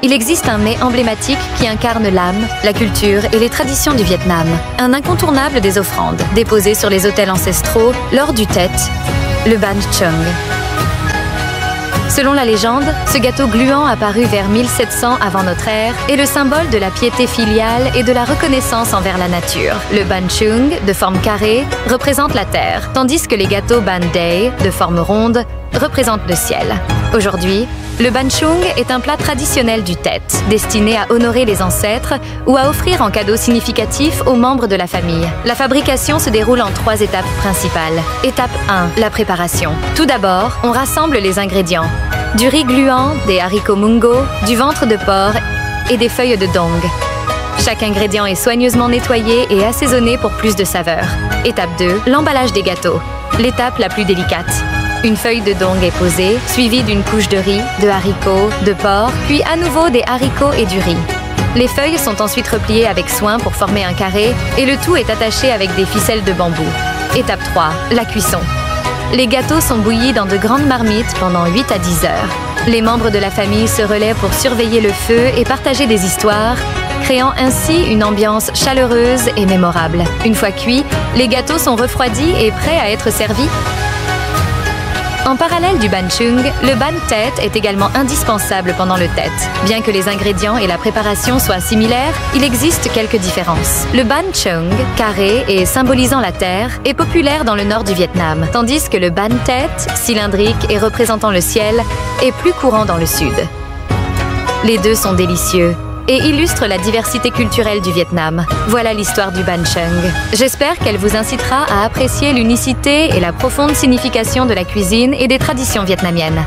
il existe un mets emblématique qui incarne l'âme, la culture et les traditions du Vietnam. Un incontournable des offrandes, déposées sur les autels ancestraux lors du Tet, le Bánh Chưng. Selon la légende, ce gâteau gluant apparu vers 1700 avant notre ère est le symbole de la piété filiale et de la reconnaissance envers la nature. Le Bánh Chưng, de forme carrée, représente la terre, tandis que les gâteaux Bánh Day, de forme ronde, représentent le ciel. Aujourd'hui, le Bánh Chưng est un plat traditionnel du Tet, destiné à honorer les ancêtres ou à offrir en cadeau significatif aux membres de la famille. La fabrication se déroule en 3 étapes principales. Étape 1, la préparation. Tout d'abord, on rassemble les ingrédients. Du riz gluant, des haricots mungo, du ventre de porc et des feuilles de dong. Chaque ingrédient est soigneusement nettoyé et assaisonné pour plus de saveur. Étape 2, l'emballage des gâteaux. L'étape la plus délicate. Une feuille de dong est posée, suivie d'une couche de riz, de haricots, de porc, puis à nouveau des haricots et du riz. Les feuilles sont ensuite repliées avec soin pour former un carré et le tout est attaché avec des ficelles de bambou. Étape 3, la cuisson. Les gâteaux sont bouillis dans de grandes marmites pendant 8 à 10 heures. Les membres de la famille se relaient pour surveiller le feu et partager des histoires, créant ainsi une ambiance chaleureuse et mémorable. Une fois cuits, les gâteaux sont refroidis et prêts à être servis. En parallèle du Bánh Chưng, le Bánh Tet est également indispensable pendant le Tet. Bien que les ingrédients et la préparation soient similaires, il existe quelques différences. Le Bánh Chưng, carré et symbolisant la terre, est populaire dans le nord du Vietnam, tandis que le Bánh Tet, cylindrique et représentant le ciel, est plus courant dans le sud. Les deux sont délicieux et illustre la diversité culturelle du Vietnam. Voilà l'histoire du Bánh Chưng. J'espère qu'elle vous incitera à apprécier l'unicité et la profonde signification de la cuisine et des traditions vietnamiennes.